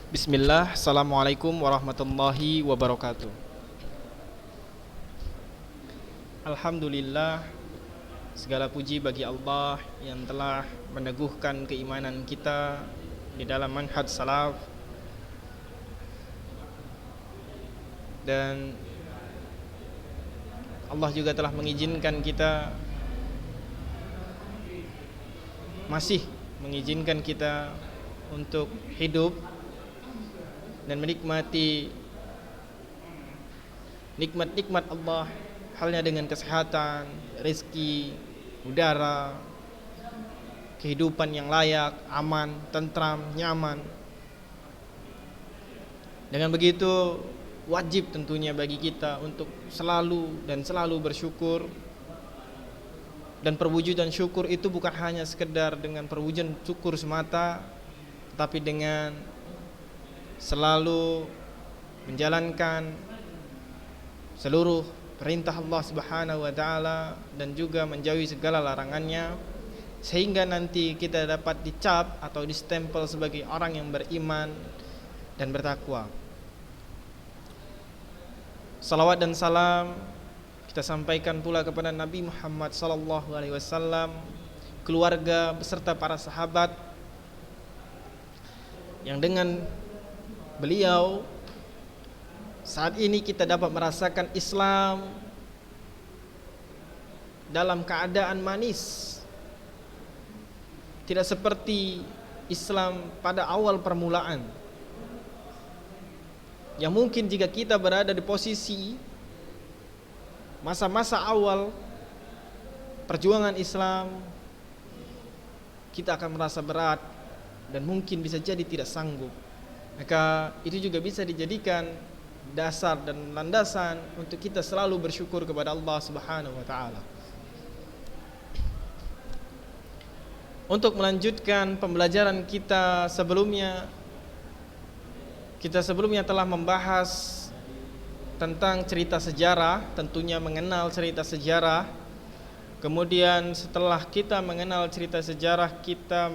Bismillah, Assalamualaikum warahmatullahi wabarakatuh. Alhamdulillah, segala puji bagi Allah yang telah meneguhkan keimanan kita di dalam manhaj salaf. Dan Allah juga telah mengizinkan kita, masih mengizinkan kita untuk hidup dan menikmati nikmat-nikmat Allah, halnya dengan kesehatan, rezeki, udara, kehidupan yang layak, aman, tentram, nyaman. Dengan begitu wajib tentunya bagi kita untuk selalu bersyukur. Dan perwujudan syukur itu bukan hanya sekedar dengan perwujudan syukur semata, tetapi dengan selalu menjalankan seluruh perintah Allah Subhanahu wa taala dan juga menjauhi segala larangannya, sehingga nanti kita dapat dicap atau distempel sebagai orang yang beriman dan bertakwa. Salawat dan salam kita sampaikan pula kepada Nabi Muhammad sallallahu alaihi wasallam, keluarga beserta para sahabat yang dengan beliau saat ini kita dapat merasakan Islam dalam keadaan manis. Tidak seperti Islam pada awal permulaan, yang mungkin jika kita berada di posisi masa-masa awal perjuangan Islam, kita akan merasa berat dan mungkin bisa jadi tidak sanggup. Maka itu juga bisa dijadikan dasar dan landasan untuk kita selalu bersyukur kepada Allah Subhanahu wa taala. Untuk melanjutkan pembelajaran kita sebelumnya telah membahas tentang cerita sejarah, tentunya mengenal cerita sejarah. Kemudian setelah kita mengenal cerita sejarah, kita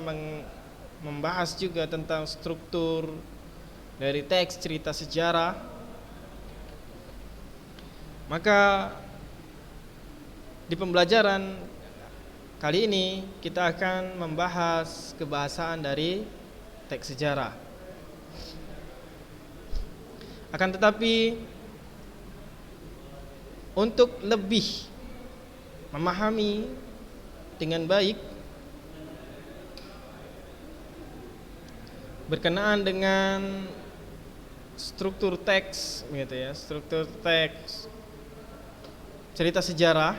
membahas juga tentang struktur dari teks cerita sejarah. Maka di pembelajaran kali ini kita akan membahas kebahasaan dari teks sejarah. Akan tetapi untuk lebih memahami dengan baik berkenaan dengan struktur teks, gitu ya, struktur teks cerita sejarah,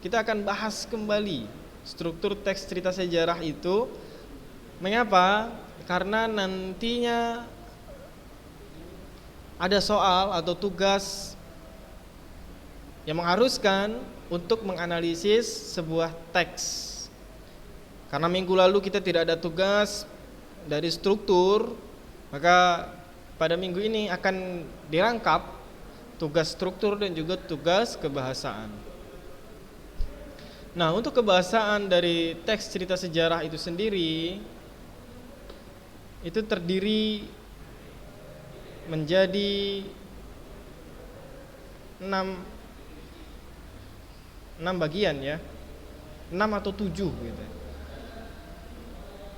kita akan bahas kembali struktur teks cerita sejarah itu. Mengapa? Karena nantinya ada soal atau tugas yang mengharuskan untuk menganalisis sebuah teks. Karena minggu lalu kita tidak ada tugas dari struktur, maka pada minggu ini akan dirangkap tugas struktur dan juga tugas kebahasaan. Nah, untuk kebahasaan dari teks cerita sejarah itu sendiri itu terdiri menjadi 6 bagian ya, 6 atau 7 gitu.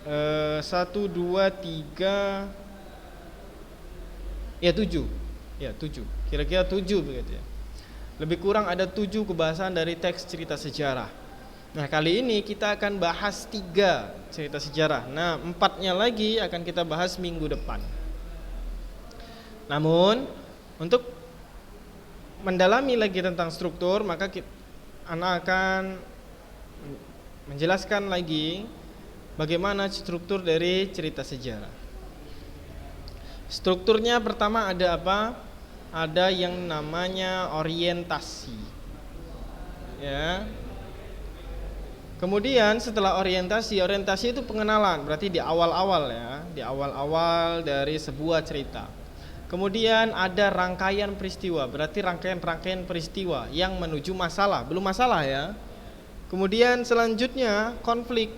1, 2, 3, ya 7. Ya 7, kira-kira 7 begitu ya. Lebih kurang ada 7 kebahasaan dari teks cerita sejarah. Nah, kali ini kita akan bahas 3 cerita sejarah. Nah, 4-nya lagi akan kita bahas minggu depan. Namun untuk mendalami lagi tentang struktur, maka Ana akan menjelaskan lagi bagaimana struktur dari cerita sejarah. Strukturnya pertama ada apa? Ada yang namanya orientasi. Ya. Kemudian setelah orientasi itu pengenalan, berarti di awal-awal ya, di awal-awal dari sebuah cerita. Kemudian ada rangkaian peristiwa, berarti rangkaian peristiwa yang menuju masalah, belum masalah ya. Kemudian selanjutnya konflik.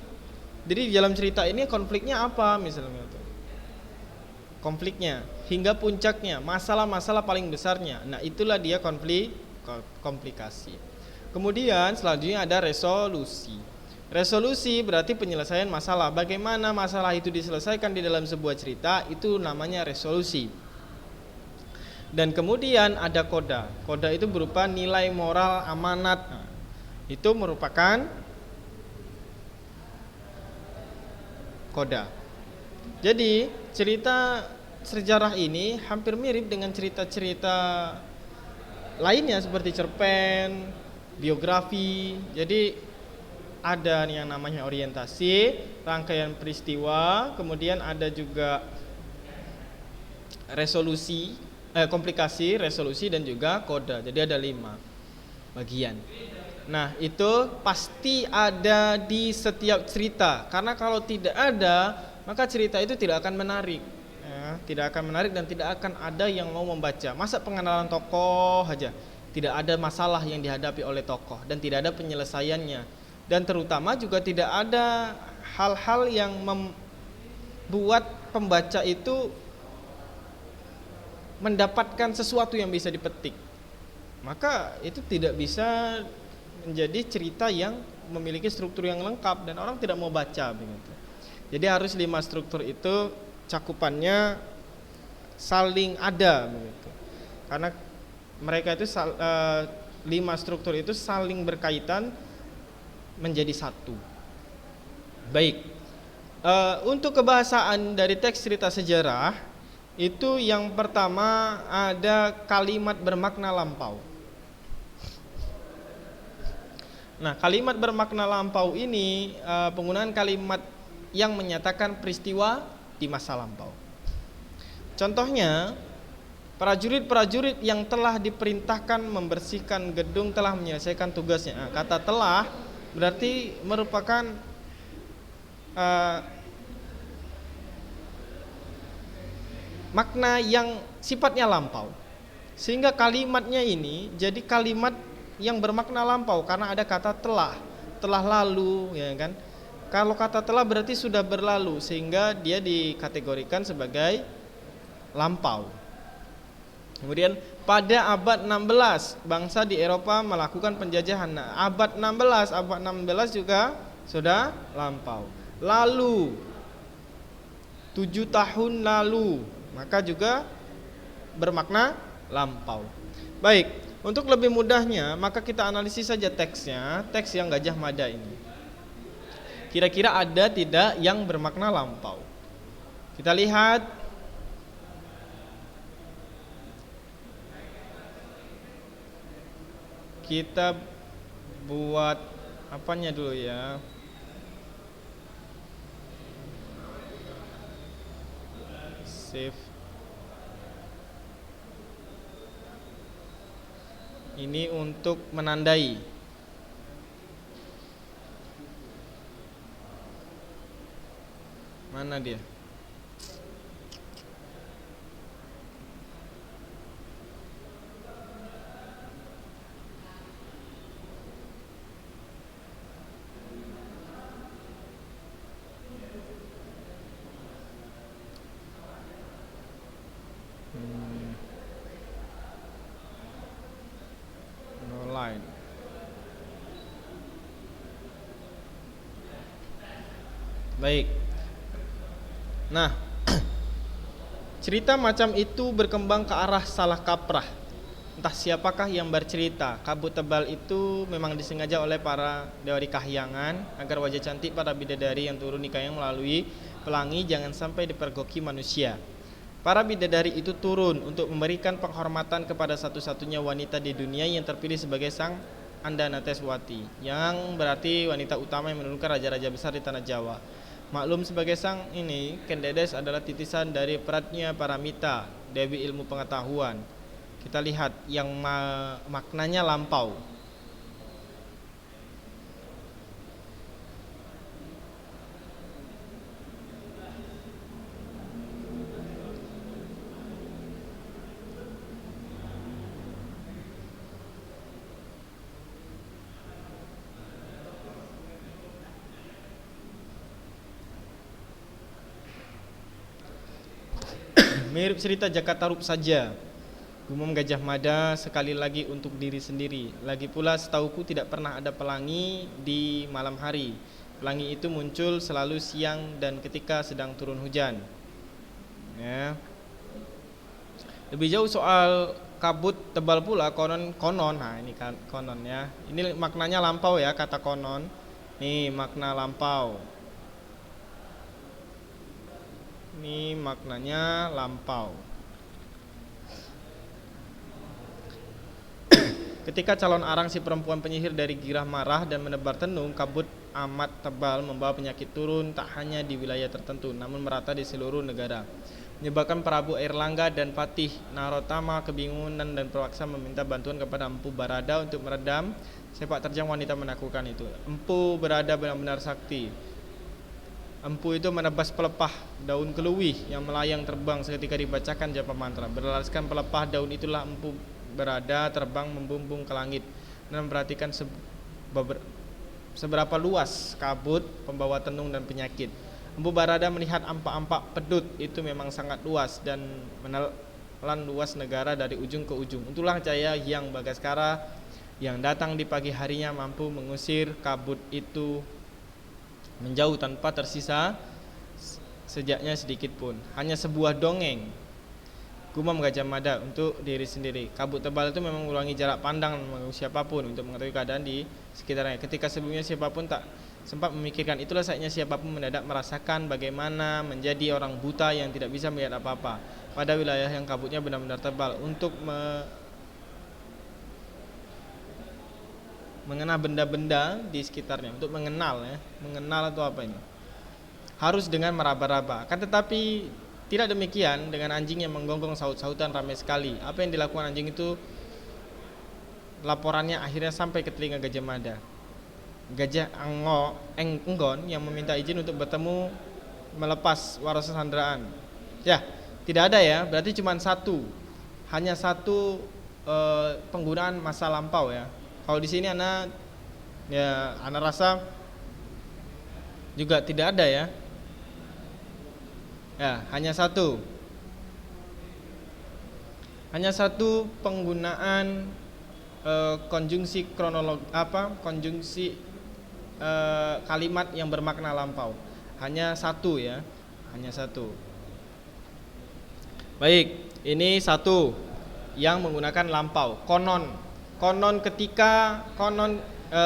Jadi di dalam cerita ini konfliknya apa misalnya tuh. konfliknya hingga puncaknya, masalah-masalah paling besarnya. Nah, itulah dia komplikasi. Kemudian selanjutnya ada resolusi. Resolusi berarti penyelesaian masalah. Bagaimana masalah itu diselesaikan di dalam sebuah cerita, itu namanya resolusi. Dan kemudian ada koda. Koda itu berupa nilai moral amanat. Nah, itu merupakan koda. Jadi cerita sejarah ini hampir mirip dengan cerita-cerita lainnya seperti cerpen, biografi. Jadi ada yang namanya orientasi, rangkaian peristiwa, kemudian ada juga resolusi, komplikasi, resolusi, dan juga koda. Jadi ada 5 bagian. Nah, itu pasti ada di setiap cerita. Karena kalau tidak ada, maka cerita itu tidak akan menarik. Tidak akan menarik dan tidak akan ada yang mau membaca. Masa pengenalan tokoh aja, tidak ada masalah yang dihadapi oleh tokoh dan tidak ada penyelesaiannya. Dan terutama juga tidak ada hal-hal yang membuat pembaca itu mendapatkan sesuatu yang bisa dipetik. Maka itu tidak bisa menjadi cerita yang memiliki struktur yang lengkap dan orang tidak mau baca begitu. Jadi harus 5 struktur itu cakupannya saling ada begitu. Karena mereka itu 5 struktur itu saling berkaitan menjadi satu. Baik, untuk kebahasaan dari teks cerita sejarah itu yang pertama ada kalimat bermakna lampau. Nah, kalimat bermakna lampau ini penggunaan kalimat yang menyatakan peristiwa di masa lampau. Contohnya, prajurit-prajurit yang telah diperintahkan membersihkan gedung telah menyelesaikan tugasnya. Nah, kata telah berarti merupakan makna yang sifatnya lampau. Sehingga kalimatnya ini jadi kalimat yang bermakna lampau karena ada kata telah lalu, ya kan? Kalau kata telah berarti sudah berlalu sehingga dia dikategorikan sebagai lampau. Kemudian pada abad 16 bangsa di Eropa melakukan penjajahan. Nah, abad 16 juga sudah lampau. Lalu 7 tahun lalu, maka juga bermakna lampau. Baik, untuk lebih mudahnya maka kita analisis saja teksnya, teks yang Gajah Mada ini. Kira-kira ada tidak yang bermakna lampau? Kita lihat. Kita buat apanya dulu ya? Save. Ini untuk menandai. Mana dia? Baik. Nah, cerita macam itu berkembang ke arah salah kaprah. Entah siapakah yang bercerita. Kabut tebal itu memang disengaja oleh para dewa kahyangan agar wajah cantik para bidadari yang turun di kayang melalui pelangi jangan sampai dipergoki manusia. Para bidadari itu turun untuk memberikan penghormatan kepada satu-satunya wanita di dunia yang terpilih sebagai sang Andanateswati, yang berarti wanita utama yang menurunkan raja-raja besar di tanah Jawa. Maklum sebagai sang ini, Kendedes adalah titisan dari Pratnya Paramita, Dewi ilmu pengetahuan. Kita lihat yang maknanya lampau. Mirip cerita Jakartarup saja. Gumam Gajah Mada sekali lagi untuk diri sendiri. Lagi pula setauku tidak pernah ada pelangi di malam hari. Pelangi itu muncul selalu siang dan ketika sedang turun hujan. Ya. Lebih jauh soal kabut tebal pula konon. Nah ini kan konon ya. Ini maknanya lampau ya, kata konon. Nih makna lampau. Ini maknanya lampau. Ketika calon arang si perempuan penyihir dari Girah marah dan menebar tenung, kabut amat tebal membawa penyakit turun tak hanya di wilayah tertentu, namun merata di seluruh negara. Menyebabkan Prabu Airlangga dan Patih Narotama kebingungan dan terpaksa meminta bantuan kepada Empu Barada untuk meredam sepak terjang wanita menaklukkan itu. Empu Barada benar-benar sakti. Empu itu menebas pelepah daun keluih yang melayang terbang seketika dibacakan japa mantra. Beralaskan pelepah daun itulah Empu Barada terbang membumbung ke langit dan memperhatikan seberapa luas kabut pembawa tenung dan penyakit. Empu Barada melihat ampak-ampak pedut itu memang sangat luas dan menelan luas negara dari ujung ke ujung. Itulah cahaya yang Bagaskara yang datang di pagi harinya mampu mengusir kabut itu menjauh tanpa tersisa sejaknya sedikit pun. Hanya sebuah dongeng, gumam Gajah Mada untuk diri sendiri. Kabut tebal itu memang mengurangi jarak pandang siapapun untuk mengetahui keadaan di sekitarnya. Ketika sebelumnya siapapun tak sempat memikirkan, itulah saatnya siapapun mendadak merasakan bagaimana menjadi orang buta yang tidak bisa melihat apa-apa pada wilayah yang kabutnya benar-benar tebal. Untuk mengenal benda-benda di sekitarnya, untuk mengenal ya, mengenal itu apa ini? Harus dengan meraba-raba. Kan tetapi tidak demikian dengan anjing yang menggonggong saut-sautan ramai sekali. Apa yang dilakukan anjing itu, laporannya akhirnya sampai ke telinga Gajah Mada. Gajah Enggon yang meminta izin untuk bertemu melepas warasa sandraan. Ya, tidak ada ya, berarti cuma satu. Hanya satu penggunaan masa lampau ya. Kalau di sini ana rasa juga tidak ada ya. Ya, hanya satu penggunaan konjungsi konjungsi kalimat yang bermakna lampau. Hanya satu ya, hanya satu. Baik, ini satu yang menggunakan lampau. Konon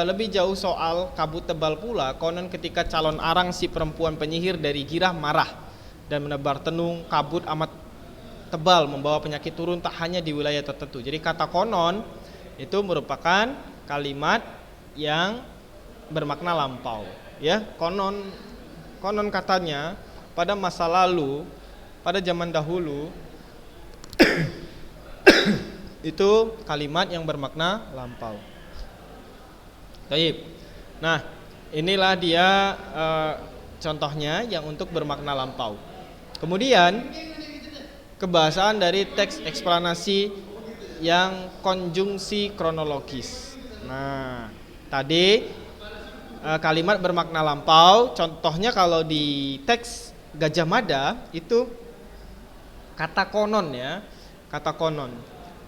lebih jauh soal kabut tebal pula. Konon ketika calon arang si perempuan penyihir dari Girah marah dan menebar tenung, kabut amat tebal membawa penyakit turun tak hanya di wilayah tertentu. Jadi kata konon itu merupakan kalimat yang bermakna lampau ya. Konon katanya pada masa lalu, pada zaman dahulu itu kalimat yang bermakna lampau. Baik. Nah, inilah dia contohnya yang untuk bermakna lampau. Kemudian kebahasaan dari teks eksplanasi yang konjungsi kronologis. Nah, tadi kalimat bermakna lampau, contohnya kalau di teks Gajah Mada itu kata konon ya, kata konon.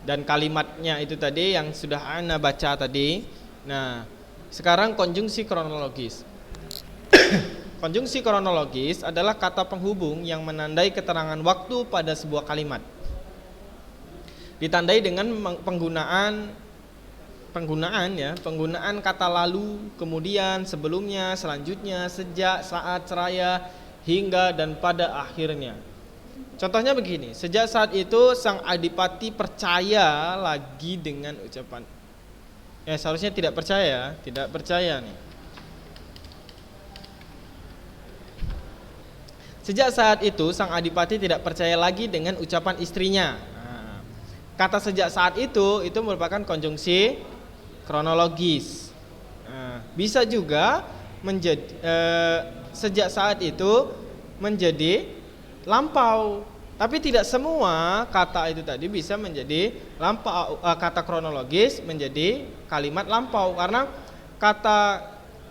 Dan kalimatnya itu tadi yang sudah Ana baca tadi. Nah, sekarang konjungsi kronologis. Konjungsi kronologis adalah kata penghubung yang menandai keterangan waktu pada sebuah kalimat. Ditandai dengan penggunaan kata lalu, kemudian, sebelumnya, selanjutnya, sejak, saat, seraya, hingga dan pada akhirnya. Contohnya begini, sejak saat itu sang adipati percaya lagi dengan ucapan. Seharusnya tidak percaya nih. Sejak saat itu sang adipati tidak percaya lagi dengan ucapan istrinya. Nah, kata sejak saat itu merupakan konjungsi kronologis. Nah, bisa juga menjadi sejak saat itu menjadi lampau. Tapi tidak semua kata itu tadi bisa menjadi lampau, kata kronologis menjadi kalimat lampau, karena kata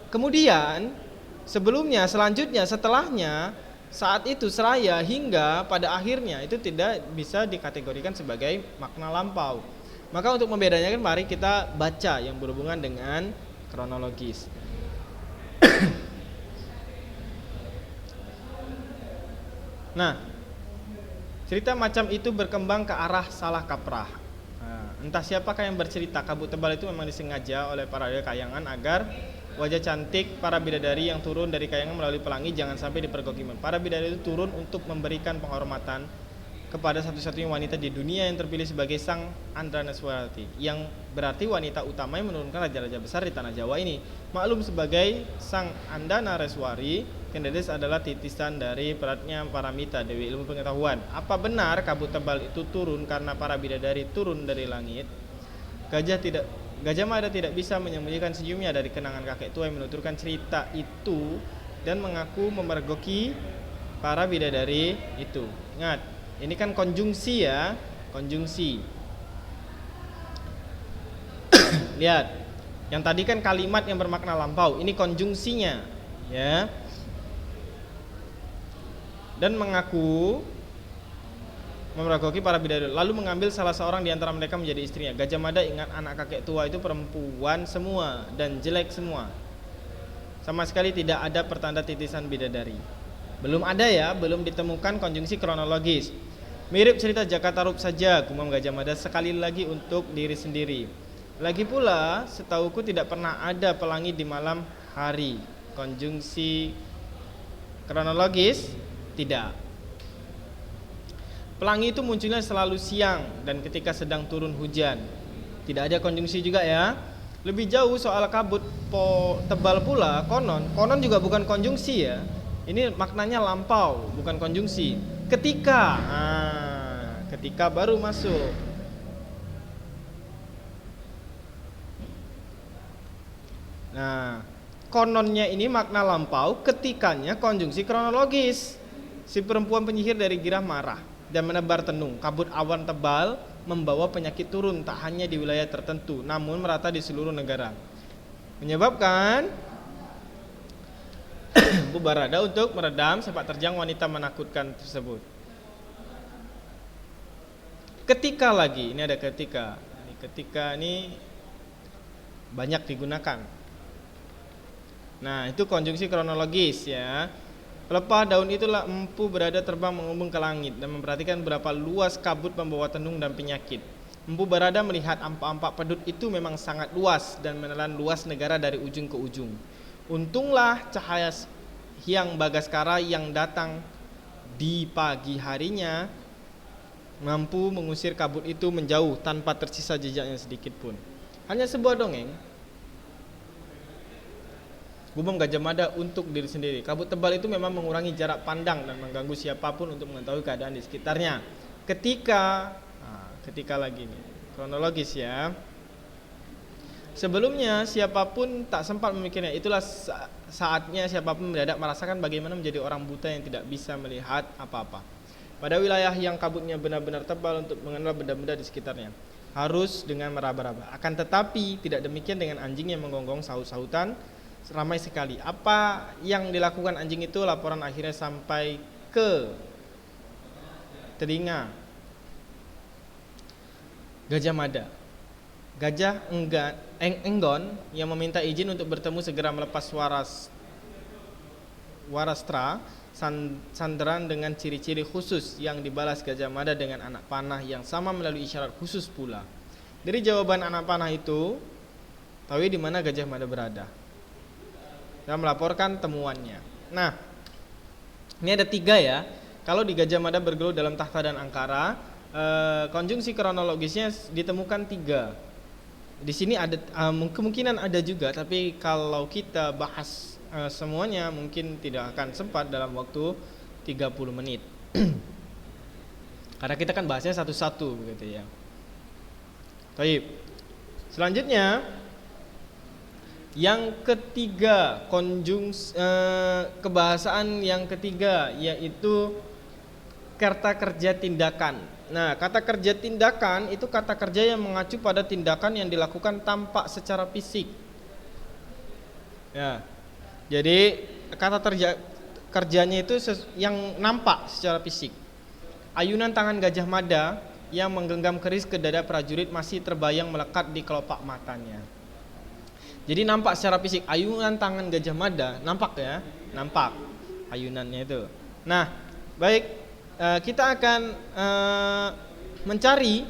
kemudian, sebelumnya, selanjutnya, setelahnya saat itu seraya hingga pada akhirnya itu tidak bisa dikategorikan sebagai makna lampau. Maka untuk membedakan mari kita baca yang berhubungan dengan kronologis. Nah, cerita macam itu berkembang ke arah salah kaprah. Entah siapakah yang bercerita, kabut tebal itu memang disengaja oleh para kayangan agar wajah cantik para bidadari yang turun dari kayangan melalui pelangi jangan sampai dipergoki. Para bidadari itu turun untuk memberikan penghormatan kepada satu-satunya wanita di dunia yang terpilih sebagai sang Andraneswati, yang berarti wanita utama yang menurunkan raja-raja besar di tanah Jawa ini. Maklum sebagai sang Andraneswari, Kendedes adalah titisan dari peratnya Paramita, Dewi Ilmu Pengetahuan. Apa benar kabut tebal itu turun karena para bidadari turun dari langit? Gajah Mada tidak bisa menyembunyikan senyumnya dari kenangan kakek tua yang menuturkan cerita itu dan mengaku memergoki para bidadari itu. Ingat, ini kan konjungsi ya, konjungsi. Lihat, yang tadi kan kalimat yang bermakna lampau, ini konjungsinya, ya. Dan mengaku memergoki para bidadari, lalu mengambil salah seorang di antara mereka menjadi istrinya. Gajah Mada ingat anak kakek tua itu perempuan semua dan jelek semua. Sama sekali tidak ada pertanda titisan bidadari. Belum ada ya, belum ditemukan konjungsi kronologis. Mirip cerita Jakartarup saja, gumam Gajah Mada sekali lagi untuk diri sendiri. Lagi pula, setauku tidak pernah ada pelangi di malam hari. Konjungsi kronologis tidak. Pelangi itu munculnya selalu siang dan ketika sedang turun hujan. Tidak ada konjungsi juga ya. Lebih jauh soal kabut tebal pula, konon juga bukan konjungsi ya. Ini maknanya lampau, bukan konjungsi. Ketika, ketika baru masuk. Nah, kononnya ini makna lampau, ketikanya konjungsi kronologis. Si perempuan penyihir dari Girah marah dan menebar tenung. Kabut awan tebal membawa penyakit turun tak hanya di wilayah tertentu, namun merata di seluruh negara, menyebabkan Bu Barada untuk meredam sepak terjang wanita menakutkan tersebut. Ketika lagi, ini ada ketika. Ketika ini banyak digunakan. Nah, itu konjungsi kronologis ya. Pelepah daun itulah empu berada terbang mengumbung ke langit dan memperhatikan berapa luas kabut membawa tenung dan penyakit. Empu Barada melihat ampak-ampak pedut itu memang sangat luas dan menelan luas negara dari ujung ke ujung. Untunglah cahaya Hyang Bagaskara yang datang di pagi harinya mampu mengusir kabut itu menjauh tanpa tersisa jejaknya sedikit pun. Hanya sebuah dongeng. Gumam Gajah Mada untuk diri sendiri. Kabut tebal itu memang mengurangi jarak pandang dan mengganggu siapapun untuk mengetahui keadaan di sekitarnya. Ketika lagi nih, kronologis ya. Sebelumnya siapapun tak sempat memikirnya. Itulah saatnya siapapun mendadak merasakan bagaimana menjadi orang buta yang tidak bisa melihat apa-apa. Pada wilayah yang kabutnya benar-benar tebal untuk mengenal benda-benda di sekitarnya, harus dengan meraba-raba. Akan tetapi tidak demikian dengan anjing yang menggonggong sahut-sahutan ramai sekali. Apa yang dilakukan anjing itu, laporan akhirnya sampai ke telinga Gajah Mada. Gajah Enggon yang meminta izin untuk bertemu segera melepas warastra sandaran dengan ciri-ciri khusus yang dibalas Gajah Mada dengan anak panah yang sama melalui isyarat khusus pula. Dari jawaban anak panah itu, tahu di mana Gajah Mada berada dan melaporkan temuannya. Nah, ini ada 3 ya. Kalau di Gajah Mada bergelut dalam tahta dan angkara, konjungsi kronologisnya ditemukan 3. Di sini ada kemungkinan ada juga, tapi kalau kita bahas semuanya mungkin tidak akan sempat dalam waktu 30 menit. Karena kita kan bahasnya satu-satu begitu ya. Baik. Selanjutnya yang ketiga, kebahasaan yang ketiga yaitu kata kerja tindakan. Nah, kata kerja tindakan itu kata kerja yang mengacu pada tindakan yang dilakukan tampak secara fisik. Ya. Jadi kerjanya itu yang nampak secara fisik. Ayunan tangan Gajah Mada yang menggenggam keris ke dada prajurit masih terbayang melekat di kelopak matanya. Jadi nampak secara fisik, ayunan tangan Gajah Mada nampak ya, nampak ayunannya itu. Nah, baik, kita akan mencari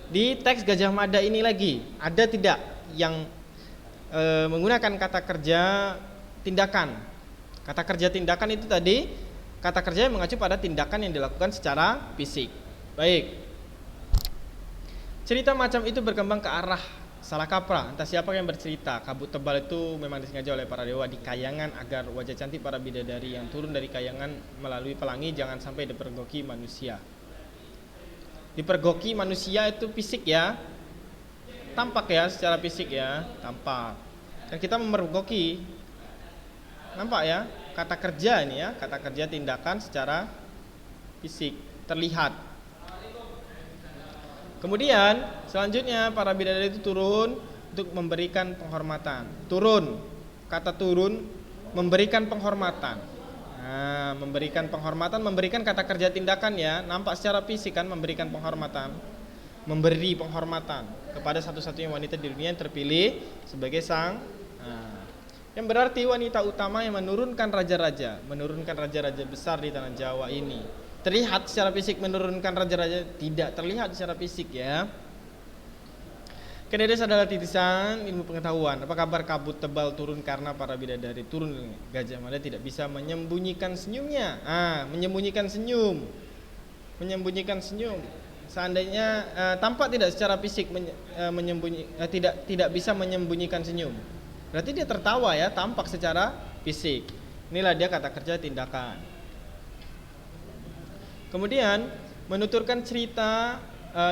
di teks Gajah Mada ini lagi, ada tidak yang menggunakan kata kerja tindakan. Kata kerja tindakan itu tadi kata kerja yang mengacu pada tindakan yang dilakukan secara fisik. Baik. Cerita macam itu berkembang ke arah salah kaprah. Entah siapa yang bercerita, kabut tebal itu memang disengaja oleh para dewa di kayangan agar wajah cantik para bidadari yang turun dari kayangan melalui pelangi jangan sampai dipergoki manusia. Dipergoki manusia itu fisik ya. Tampak ya, secara fisik ya, tampak. Dan kita memergoki. Nampak ya, kata kerja ini ya, kata kerja tindakan secara fisik, terlihat. Kemudian selanjutnya para bidadari itu turun untuk memberikan penghormatan. Turun, kata turun, memberikan penghormatan. Nah, memberikan penghormatan, memberikan kata kerja tindakan ya, nampak secara fisik kan, memberikan penghormatan. Memberi penghormatan kepada satu-satunya wanita di dunia yang terpilih sebagai sang yang berarti wanita utama yang menurunkan raja-raja besar di tanah Jawa ini. Terlihat secara fisik menurunkan raja-raja, tidak terlihat secara fisik ya. Kededes adalah titisan ilmu pengetahuan. Apa kabar kabut tebal turun karena para bidadari turun. Gajah Mada tidak bisa menyembunyikan senyumnya. Menyembunyikan senyum. Menyembunyikan senyum. Seandainya tampak tidak secara fisik tidak bisa menyembunyikan senyum. Berarti dia tertawa ya, tampak secara fisik. Inilah dia kata kerja tindakan. Kemudian menuturkan cerita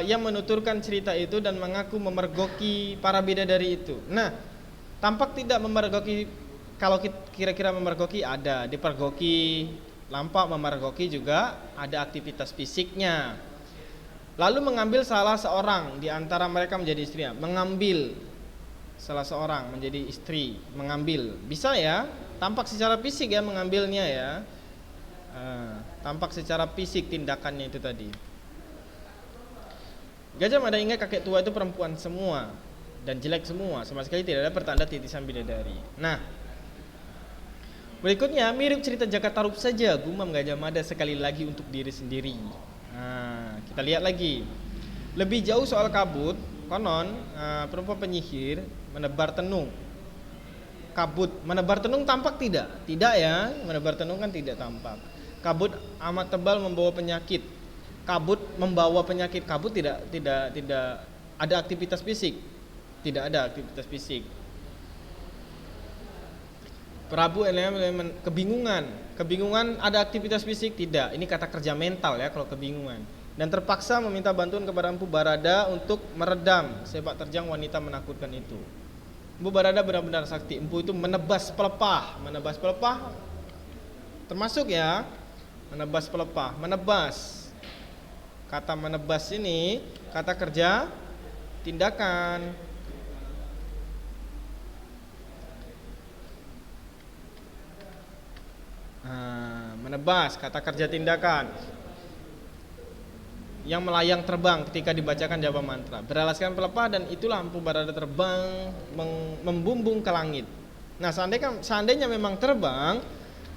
yang menuturkan cerita itu dan mengaku memergoki para bidadari itu. Nah, tampak tidak memergoki. Kalau kira-kira memergoki ada, dipergoki, lampak memergoki juga ada aktivitas fisiknya. Lalu mengambil salah seorang di antara mereka menjadi istrinya. Mengambil salah seorang menjadi istri, mengambil. Bisa ya, tampak secara fisik ya mengambilnya ya. Tampak secara fisik tindakannya itu tadi. Gajah Mada ingat kakek tua itu perempuan semua dan jelek semua, sama sekali tidak ada pertanda titisan bidadari. Nah, berikutnya mirip cerita Jakatarup saja, gumam Gajah Mada sekali lagi untuk diri sendiri. Nah, kita lihat lagi. Lebih jauh soal kabut, konon perempuan penyihir menebar tenung. Kabut menebar tenung tampak tidak? Tidak ya, menebar tenung kan tidak tampak. Kabut amat tebal membawa penyakit. Kabut membawa penyakit. Kabut tidak ada aktivitas fisik. Tidak ada aktivitas fisik. Prabu kebingungan ada aktivitas fisik? Tidak. Ini kata kerja mental ya kalau kebingungan. Dan terpaksa meminta bantuan kepada Empu Barada untuk meredam sepak terjang wanita menakutkan itu. Empu Barada benar-benar sakti. Empu itu menebas pelepah termasuk ya, menebas pelepah, menebas. Kata menebas ini kata kerja tindakan. Menebas kata kerja tindakan. Yang melayang terbang ketika dibacakan japa mantra, beralaskan pelepah, dan itulah Empu Barada terbang membumbung ke langit. Nah, seandainya memang terbang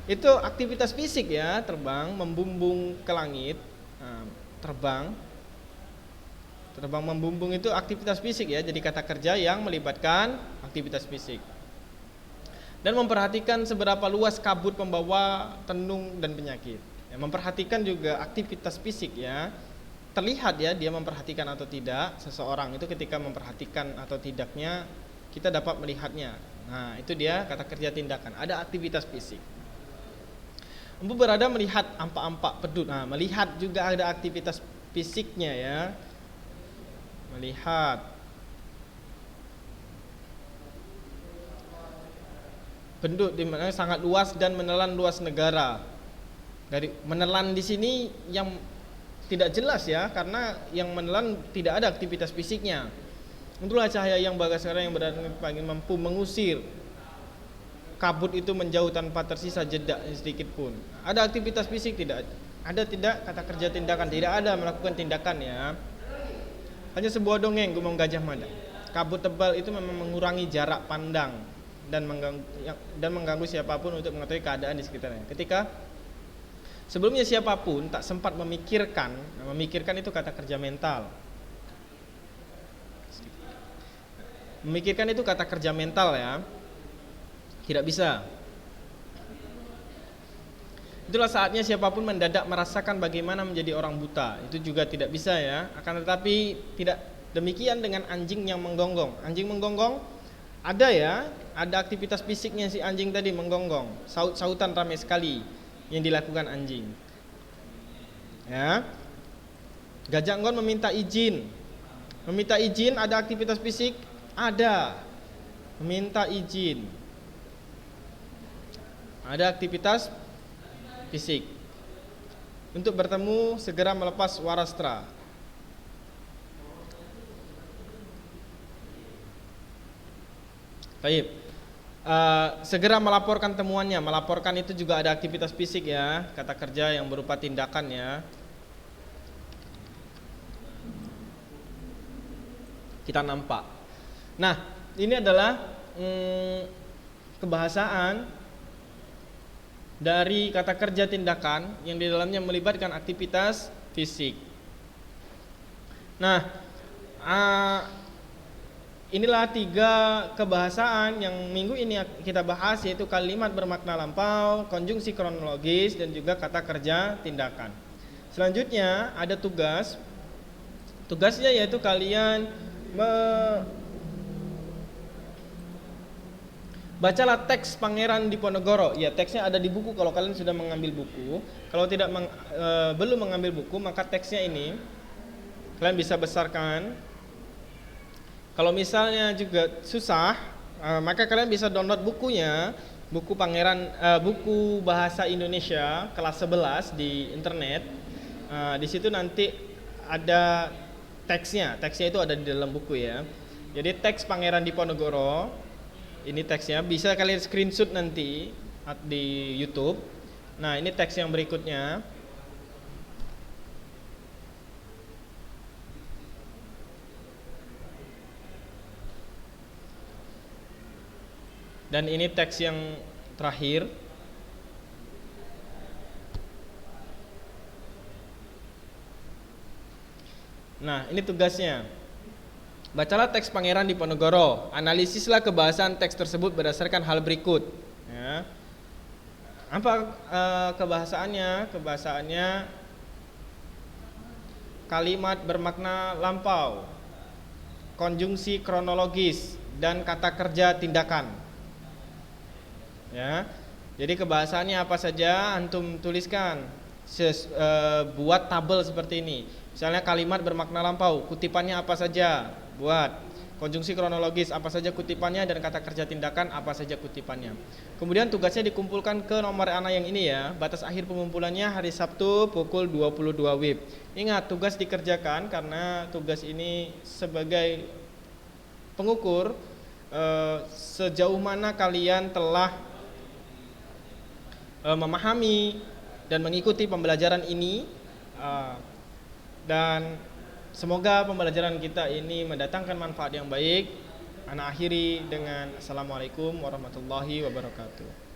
itu aktivitas fisik ya, terbang membumbung ke langit. Terbang membumbung itu aktivitas fisik ya, jadi kata kerja yang melibatkan aktivitas fisik. Dan memperhatikan seberapa luas kabut membawa tenung dan penyakit ya, memperhatikan juga aktivitas fisik ya. Terlihat ya dia memperhatikan atau tidak. Seseorang itu ketika memperhatikan atau tidaknya kita dapat melihatnya. Nah, itu dia kata kerja tindakan, ada aktivitas fisik. Empu Barada melihat ampak-ampak pedut. Nah, melihat juga ada aktivitas fisiknya ya. Melihat. Penduduk di mana sangat luas dan menelan luas negara. Dari menelan di sini yang tidak jelas ya, karena yang menelan tidak ada aktivitas fisiknya. Itulah cahaya yang bagas sekarang yang berada di pagi mampu mengusir kabut itu menjauh tanpa tersisa jeda sedikit pun. Ada aktivitas fisik tidak? Ada tidak kata kerja tindakan? Tidak ada melakukan tindakan ya. Hanya sebuah dongeng Gumong Gajah Mada. Kabut tebal itu memang mengurangi jarak pandang dan mengganggu siapapun untuk mengetahui keadaan di sekitarnya. Ketika sebelumnya siapapun tak sempat memikirkan itu kata kerja mental. Memikirkan itu kata kerja mental ya. Tidak bisa. Itulah saatnya siapapun mendadak merasakan bagaimana menjadi orang buta. Itu juga tidak bisa ya. Akan tetapi tidak demikian dengan anjing yang menggonggong. Anjing menggonggong ada ya. Ada aktivitas fisiknya si anjing tadi menggonggong. Saut-sautan ramai sekali yang dilakukan anjing. Ya. Gajah enggon meminta izin. Meminta izin ada aktivitas fisik? Ada. Meminta izin. Ada aktivitas fisik. Untuk bertemu segera melepas warastra. Baik. Segera melaporkan temuannya. Melaporkan itu juga ada aktivitas fisik ya. Kata kerja yang berupa tindakan ya. Kita nampak. Nah, ini adalah kebahasaan dari kata kerja tindakan yang di dalamnya melibatkan aktivitas fisik. Nah, inilah 3 kebahasaan yang minggu ini kita bahas, yaitu kalimat bermakna lampau, konjungsi kronologis, dan juga kata kerja tindakan. Selanjutnya ada tugas. Tugasnya yaitu kalian bacalah teks Pangeran Diponegoro. Ya, teksnya ada di buku kalau kalian sudah mengambil buku. Kalau tidak belum mengambil buku, maka teksnya ini kalian bisa besarkan. Kalau misalnya juga susah, maka kalian bisa download bukunya, buku buku bahasa Indonesia kelas 11 di internet. Di situ nanti ada teksnya. Teksnya itu ada di dalam buku ya. Jadi teks Pangeran Diponegoro. Ini teksnya, bisa kalian screenshot nanti di YouTube. Nah, ini teks yang berikutnya. Dan ini teks yang terakhir. Nah, ini tugasnya. Bacalah teks Pangeran Diponegoro. Analisislah kebahasaan teks tersebut berdasarkan hal berikut. Ya. Apa kebahasaannya? Kebahasaannya kalimat bermakna lampau, konjungsi kronologis, dan kata kerja tindakan. Ya. Jadi kebahasaannya apa saja antum tuliskan. Buat tabel seperti ini. Misalnya kalimat bermakna lampau, kutipannya apa saja? Buat. Konjungsi kronologis, apa saja kutipannya, dan kata kerja tindakan, apa saja kutipannya. Kemudian tugasnya dikumpulkan ke nomor anak yang ini ya. Batas akhir pengumpulannya hari Sabtu pukul 22 WIB. Ingat, tugas dikerjakan karena tugas ini sebagai pengukur sejauh mana kalian telah memahami dan mengikuti pembelajaran ini, dan semoga pembelajaran kita ini mendatangkan manfaat yang baik. Ana akhiri dengan Assalamualaikum warahmatullahi wabarakatuh.